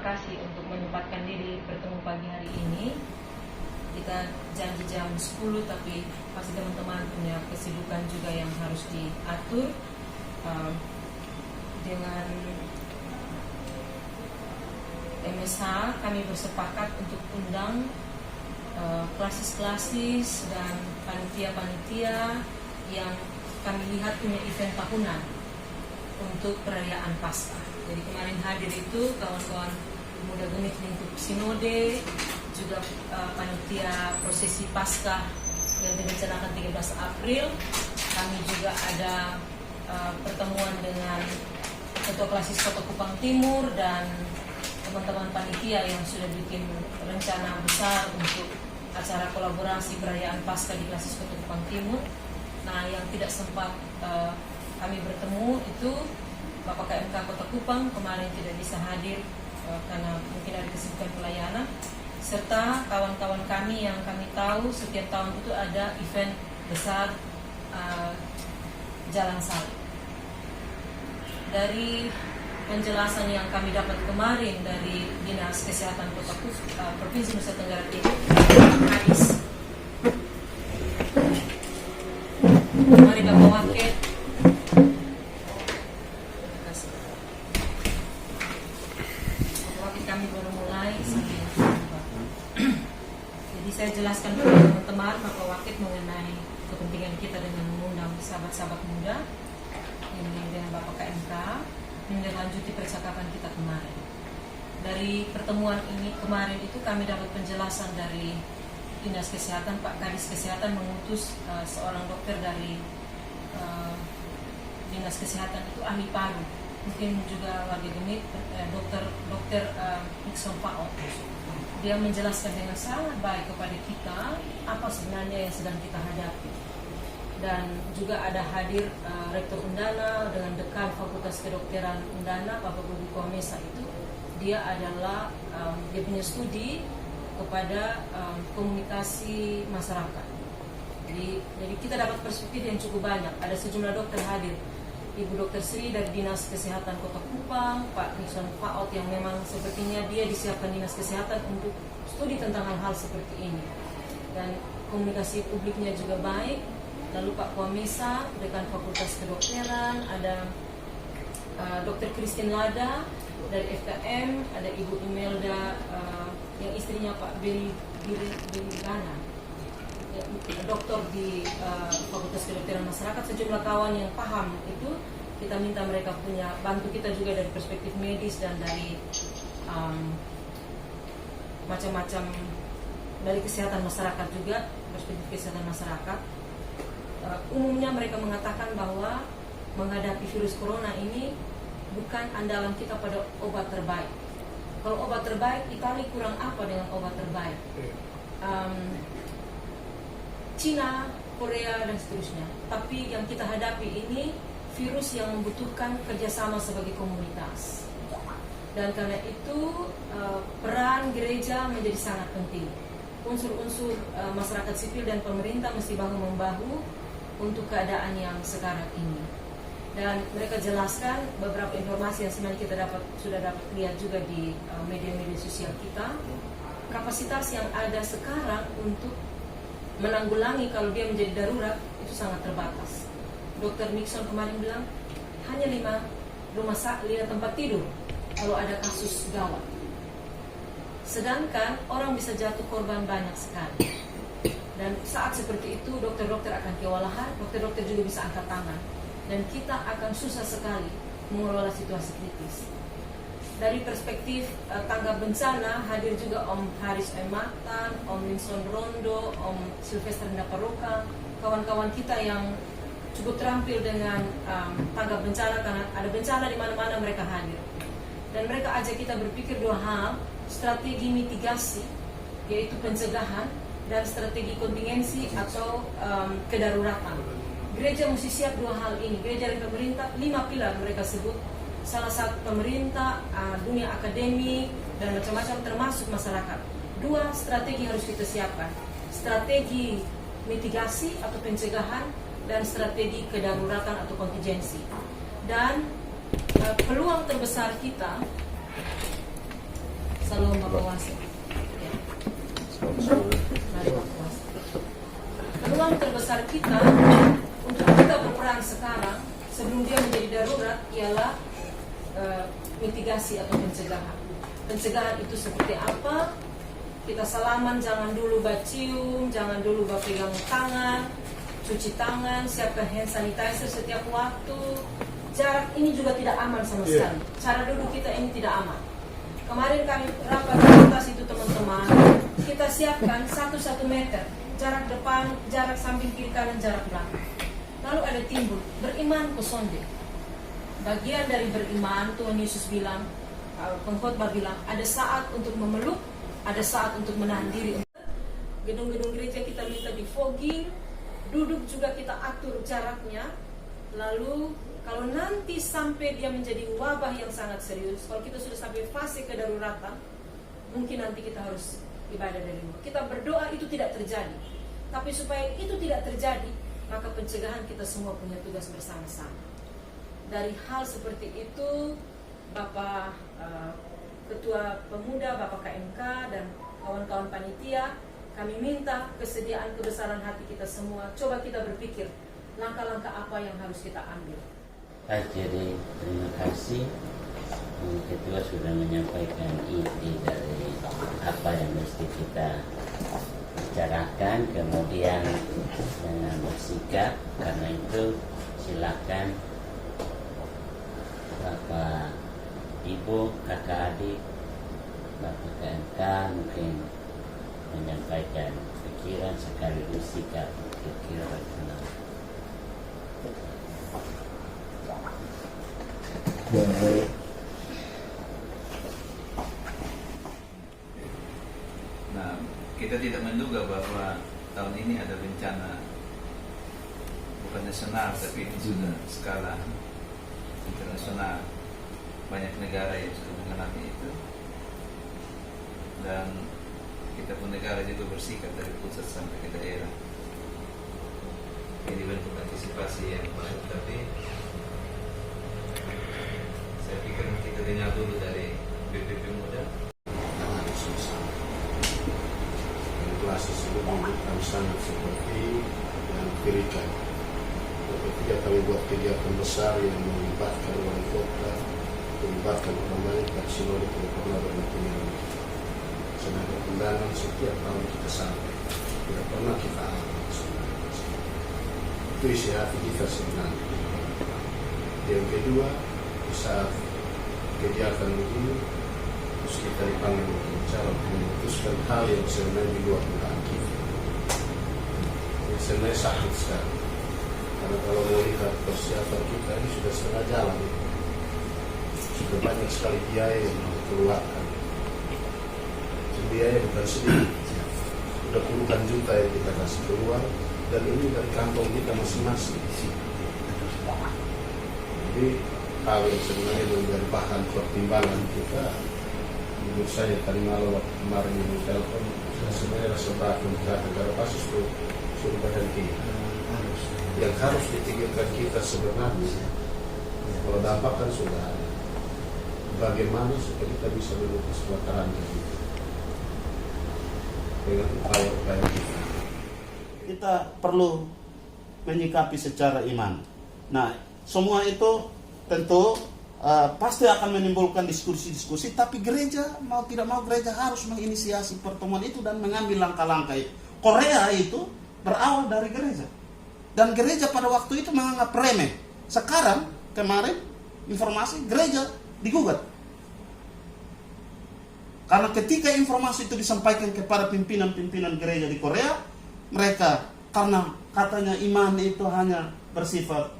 kasih untuk menyempatkan diri bertemu pagi hari ini. Kita janji jam 10, tapi pasti teman-teman punya kesibukan juga yang harus diatur. Dengan MSH kami bersepakat untuk undang klasis-klasis dan panitia-panitia yang kami lihat punya event tahunan untuk perayaan Paskah. Jadi kemarin hadir itu kawan-kawan Pemuda Genit Lingkup Sinode, juga panitia prosesi Paskah yang direncanakan 13 April. Kami juga ada pertemuan dengan Ketua Klasis Kota Kupang Timur dan teman-teman panitia yang sudah bikin rencana besar untuk acara kolaborasi perayaan Paskah di Klasis Kota Kupang Timur. Nah, yang tidak sempat kami bertemu itu Bapak KMK Kota Kupang kemarin tidak bisa hadir karena mungkin ada kesibukan pelayanan, serta kawan-kawan kami yang kami tahu setiap tahun itu ada event besar Jalan Salib. Dari penjelasan yang kami dapat kemarin dari Dinas Kesehatan Kota Provinsi Nusa Tenggara Timur, hadis mari Bapak Wakil. Kami baru mulai jadi saya jelaskan kepada teman-teman Bapak Wakil mengenai kepentingan kita dengan mengundang sahabat-sahabat muda ini dengan Bapak KMK menindaklanjuti percakapan kita kemarin. Dari pertemuan ini kemarin itu kami dapat penjelasan dari Dinas Kesehatan, Pak Kadis Kesehatan mengutus seorang dokter dari Dinas Kesehatan itu ahli paru, mungkin juga warga Genit, dokter Nixon Paot. Dia menjelaskan dengan sangat baik kepada kita apa sebenarnya yang sedang kita hadapi. Dan juga ada hadir Rektor Undana dengan Dekan Fakultas Kedokteran Undana, Pak Budi Komesa itu. Dia adalah dia punya studi kepada komunikasi masyarakat. Jadi kita dapat perspektif yang cukup banyak. Ada sejumlah dokter hadir. Ibu Dr. Sri dari Dinas Kesehatan Kota Kupang, Pak Nixon Paot yang memang sepertinya dia disiapkan Dinas Kesehatan untuk studi tentang hal-hal seperti ini. Dan komunikasi publiknya juga baik. Lalu Pak Komesa, Dekan Fakultas Kedokteran, ada Dr. Christine Lada dari FKM, ada Ibu Imelda yang istrinya Pak Billy Gana, dokter di Fakultas Kedokteran Masyarakat. Sejumlah kawan yang paham itu kita minta mereka punya bantu kita juga dari perspektif medis dan dari macam-macam dari kesehatan masyarakat juga, perspektif kesehatan masyarakat. Umumnya mereka mengatakan bahwa menghadapi virus corona ini bukan andalan kita pada obat terbaik. Kalau obat terbaik, Italia kurang apa dengan obat terbaik? Cina, Korea, dan seterusnya. Tapi yang kita hadapi ini virus yang membutuhkan kerjasama sebagai komunitas. Dan karena itu peran gereja menjadi sangat penting. Unsur-unsur masyarakat sipil dan pemerintah mesti bahu-membahu untuk keadaan yang sekarang ini. Dan mereka jelaskan beberapa informasi yang sebenarnya kita sudah dapat lihat juga di media-media sosial kita. Kapasitas yang ada sekarang untuk menanggulangi kalau dia menjadi darurat itu sangat terbatas. Dr. Nixon kemarin bilang hanya 5 tempat tidur kalau ada kasus gawat. Sedangkan orang bisa jatuh korban banyak sekali. Dan saat seperti itu dokter-dokter akan kewalahan, dokter-dokter juga bisa angkat tangan. Dan kita akan susah sekali mengelola situasi kritis. Dari perspektif tanggap bencana hadir juga Om Haris Ematan, Om Winston Rondo, Om Sylvester Ndaparoka, kawan-kawan kita yang cukup terampil dengan tanggap bencana karena ada bencana di mana-mana mereka hadir. Dan mereka ajak kita berpikir dua hal, strategi mitigasi yaitu pencegahan dan strategi kontingensi atau kedaruratan. Gereja mesti siap dua hal ini. Gereja dan pemerintah 5 pilar mereka sebut. Salah satu pemerintah, dunia akademik, dan macam-macam termasuk masyarakat. 2 strategi harus kita siapkan. Strategi mitigasi atau pencegahan dan strategi kedaruratan atau kontingensi. Dan peluang terbesar kita Salam Bapak Wasit. Ya. Mari Bapak Wasit. Peluang terbesar kita untuk kita berperan sekarang sebelum dia menjadi darurat ialah mitigasi atau pencegahan. Pencegahan itu seperti apa? Kita salaman, jangan dulu bacium, jangan dulu pegang tangan, cuci tangan, siapkan hand sanitizer setiap waktu. Jarak ini juga tidak aman sama sekali. Cara duduk kita ini tidak aman. Kemarin kami rapat atas itu teman-teman, kita siapkan 1 meter jarak depan, jarak samping kiri kanan, jarak belakang. Lalu ada timbul beriman kusonde. Bagian dari beriman, Tuhan Yesus bilang, pengkhotbah bilang, ada saat untuk memeluk, ada saat untuk menahan diri. Gedung-gedung gereja kita minta di fogging, duduk juga kita atur jaraknya. Lalu kalau nanti sampai dia menjadi wabah yang sangat serius, kalau kita sudah sampai fase kedaruratan, mungkin nanti kita harus ibadah dari rumah. Kita berdoa itu tidak terjadi. Tapi supaya itu tidak terjadi, maka pencegahan kita semua punya tugas bersama-sama. Dari hal seperti itu, Bapak Ketua Pemuda, Bapak KMK, dan kawan-kawan panitia, kami minta kesediaan kebesaran hati kita semua. Coba kita berpikir, langkah-langkah apa yang harus kita ambil. Jadi terima kasih, Ketua sudah menyampaikan ide dari apa yang mesti kita bicarakan, kemudian dengan bersikap. Karena itu silakan Bapak Ibu, kakak adik, Bapak KMK mungkin menyampaikan pikiran sekaligus sikap pikiran. Nah, kita tidak menduga bahwa tahun ini ada bencana bukan nasional, tapi ini sudah skala internasional. Banyak negara yang sudah mengalami itu, dan kita pun negara juga bersikap dari pusat sampai ke daerah. Ini bentuk antisipasi yang baik, tapi saya pikir kita dengar dulu dari BPP Muda. Situasi sebelum kami sangat seperti yang diberikan. Ketika kami buat kegiatan besar yang melibatkan wali kota, melibatkan orang lain, dan sinode tidak pernah berhenti. Sedangkan undangan setiap tahun kita sampai, tidak pernah kita alami. Itu isi hati kita sebenarnya. Yang kedua, saat kegiatan begini, terus kita dipanggil untuk bicara, memutuskan hal yang sebenarnya di luar kendali kita. Ini sebenarnya sakit sekali. Karena kalau melihat persiapan kita ini sudah setengah jalan, sudah banyak sekali biaya yang dikeluarkan. Biaya bukan sedikit, sudah puluhan juta yang kita kasih keluar, dan ini dari kantong kita masing-masing. Jadi hal yang sebenarnya menjadi bahan pertimbangan kita, menurut saya tadi malam waktu kemarin yang telepon, sebenarnya rasa berat untuk negara pasus itu sudah berhenti. Yang harus dipikirkan kita sebenarnya, kalau dampak kan sudah ada, bagaimana supaya kita bisa memutus pelataran kita dengan upaya-upaya kita. Kita perlu menyikapi secara iman. Nah, semua itu tentu pasti akan menimbulkan diskusi-diskusi, tapi gereja mau tidak mau gereja harus menginisiasi pertemuan itu dan mengambil langkah-langkah itu. Korea itu berawal dari gereja, dan gereja pada waktu itu menganggap remeh. Sekarang kemarin informasi gereja digugat, karena ketika informasi itu disampaikan kepada pimpinan-pimpinan gereja di Korea, mereka karena katanya iman itu hanya bersifat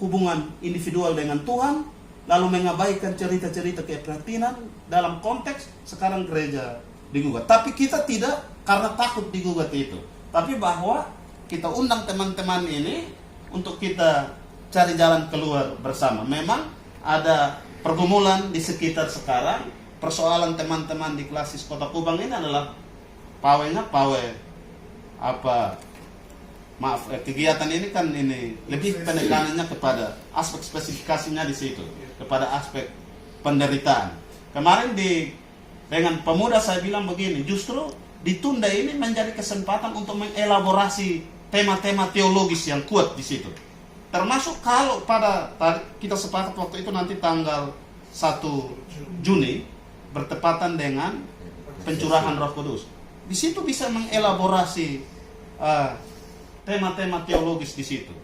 hubungan individual dengan Tuhan, lalu mengabaikan cerita-cerita keprihatinan dalam konteks sekarang gereja digugat. Tapi kita tidak karena takut digugat itu, tapi bahwa kita undang teman-teman ini untuk kita cari jalan keluar bersama. Memang ada pergumulan di sekitar sekarang. Persoalan teman-teman di Klasis Kota Kubang ini adalah kegiatan ini kan ini lebih penekanannya kepada aspek spesifikasinya di situ, kepada aspek penderitaan. Kemarin di Dengan pemuda saya bilang begini, justru ditunda ini menjadi kesempatan untuk mengelaborasi tema-tema teologis yang kuat di situ. Termasuk kalau pada kita sepakat waktu itu nanti tanggal 1 Juni bertepatan dengan pencurahan Roh Kudus. Di situ bisa mengelaborasi tema-tema teologis di situ.